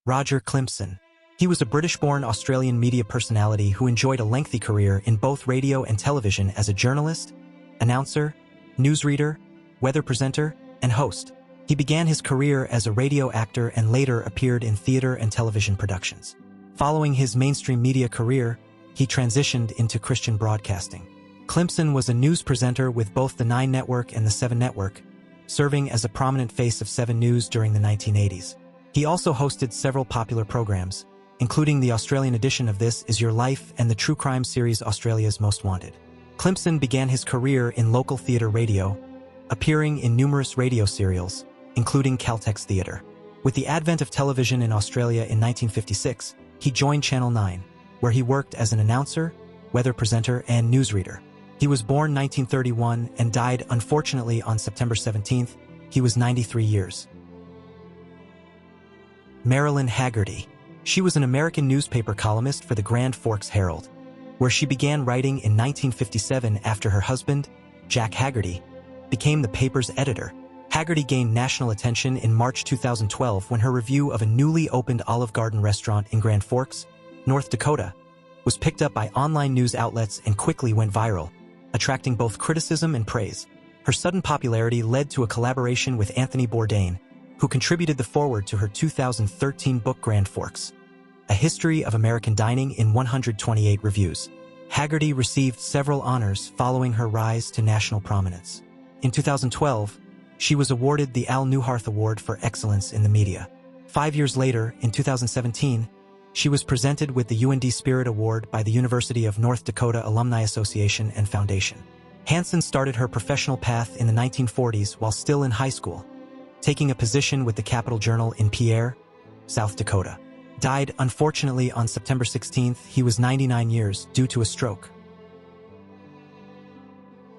Roger Climpson. He was a British-born Australian media personality who enjoyed a lengthy career in both radio and television as a journalist, announcer, newsreader, weather presenter, and host. He began his career as a radio actor and later appeared in theater and television productions. Following his mainstream media career, he transitioned into Christian broadcasting. Climpson was a news presenter with both the 9 Network and the 7 Network, serving as a prominent face of 7 News during the 1980s. He also hosted several popular programs, including the Australian edition of This Is Your Life and the true crime series Australia's Most Wanted. Climpson began his career in local theater radio, appearing in numerous radio serials, including Caltex Theatre. With the advent of television in Australia in 1956, he joined Channel 9, where he worked as an announcer, weather presenter, and newsreader. He was born 1931 and died unfortunately on September 17th. He was 93 years. Marilyn Hagerty. She was an American newspaper columnist for the Grand Forks Herald, where she began writing in 1957 after her husband, Jack Hagerty, became the paper's editor. Hagerty gained national attention in March 2012 when her review of a newly opened Olive Garden restaurant in Grand Forks, North Dakota, was picked up by online news outlets and quickly went viral, attracting both criticism and praise. Her sudden popularity led to a collaboration with Anthony Bourdain, who contributed the foreword to her 2013 book Grand Forks, A History of American Dining in 128 Reviews. Hagerty received several honors following her rise to national prominence. In 2012, she was awarded the Al Newharth Award for Excellence in the Media. 5 years later, in 2017, she was presented with the UND Spirit Award by the University of North Dakota Alumni Association and Foundation. Hansen started her professional path in the 1940s while still in high school, taking a position with the Capital Journal in Pierre, South Dakota. Died unfortunately on September 16th. He was 99 years due to a stroke.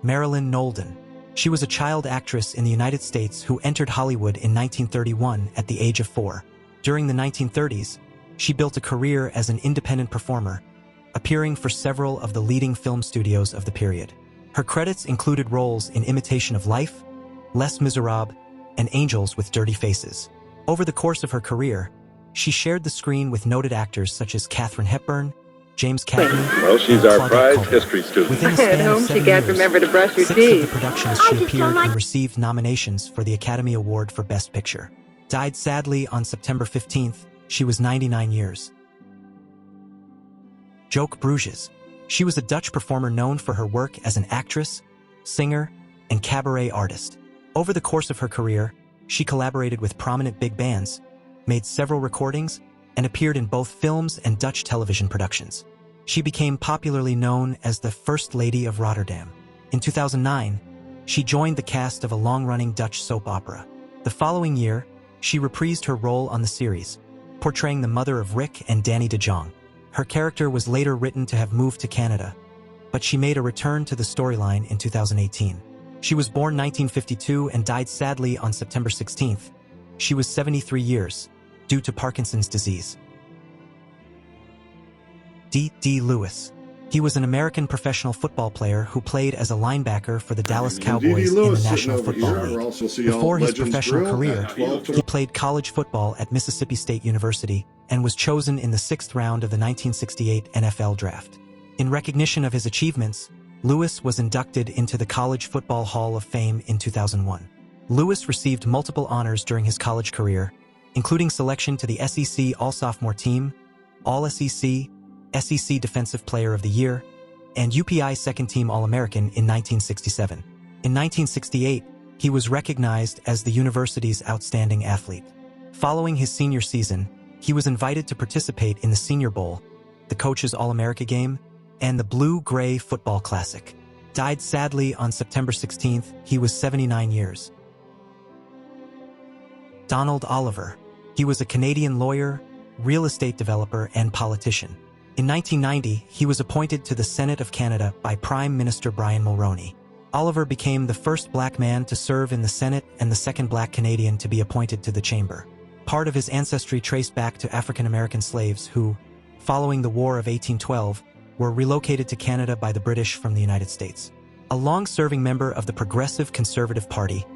Marilyn Knowlden. She was a child actress in the United States who entered Hollywood in 1931 at the age of 4. During the 1930s, she built a career as an independent performer, appearing for several of the leading film studios of the period. Her credits included roles in Imitation of Life, Les Miserables, and Angels with Dirty Faces. Over the course of her career, she shared the screen with noted actors such as Katharine Hepburn, James Cagney, well, she's our prize history student. Within a span At of home, 7 she can't years, remember to brush her 6 of teeth. the productions she appeared in received nominations for the Academy Award for Best Picture. Died sadly on September 15th. She was 99 years. Joke Bruijs. She was a Dutch performer known for her work as an actress, singer, and cabaret artist. Over the course of her career, she collaborated with prominent big bands, made several recordings, and appeared in both films and Dutch television productions. She became popularly known as the First Lady of Rotterdam. In 2009, she joined the cast of a long-running Dutch soap opera. The following year, she reprised her role on the series, portraying the mother of Rick and Danny de Jong. Her character was later written to have moved to Canada, but she made a return to the storyline in 2018. She was born 1952 and died sadly on September 16th. She was 73 years, due to Parkinson's disease. D. Lewis. He was an American professional football player who played as a linebacker for the Dallas Cowboys in the National Football League. Before his professional career, he played college football at Mississippi State University and was chosen in the 6th round of the 1968 NFL Draft. In recognition of his achievements, Lewis was inducted into the College Football Hall of Fame in 2001. Lewis received multiple honors during his college career, including selection to the SEC All-Sophomore Team, All-SEC, SEC Defensive Player of the Year, and UPI Second Team All-American in 1967. In 1968, he was recognized as the university's outstanding athlete. Following his senior season, he was invited to participate in the Senior Bowl, the Coach's All-America Game, and the Blue-Gray Football Classic. Died sadly on September 16th. He was 79 years. Donald Oliver. He was a Canadian lawyer, real estate developer, and politician. In 1990, he was appointed to the Senate of Canada by Prime Minister Brian Mulroney. Oliver became the first black man to serve in the Senate and the second black Canadian to be appointed to the chamber. Part of his ancestry traced back to African-American slaves who, following the War of 1812, were relocated to Canada by the British from the United States. A long-serving member of the Progressive Conservative Party,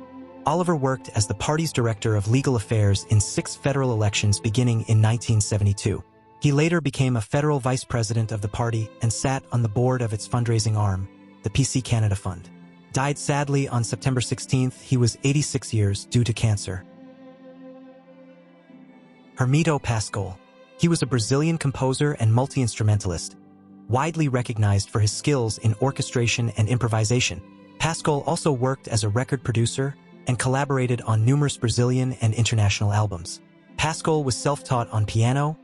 Oliver worked as the party's director of legal affairs in 6 federal elections beginning in 1972. He later became a federal vice president of the party and sat on the board of its fundraising arm, the PC Canada Fund. Died sadly on September 16th. He was 86 years due to cancer. Hermeto Pascoal. He was a Brazilian composer and multi-instrumentalist, widely recognized for his skills in orchestration and improvisation. Pascoal also worked as a record producer and collaborated on numerous Brazilian and international albums. Pascoal was self-taught on piano,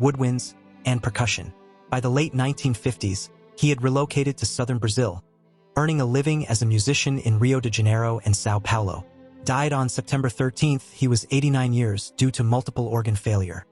woodwinds, and percussion. By the late 1950s, he had relocated to southern Brazil, earning a living as a musician in Rio de Janeiro and São Paulo. Died on September 13th. He was 89 years due to multiple organ failure.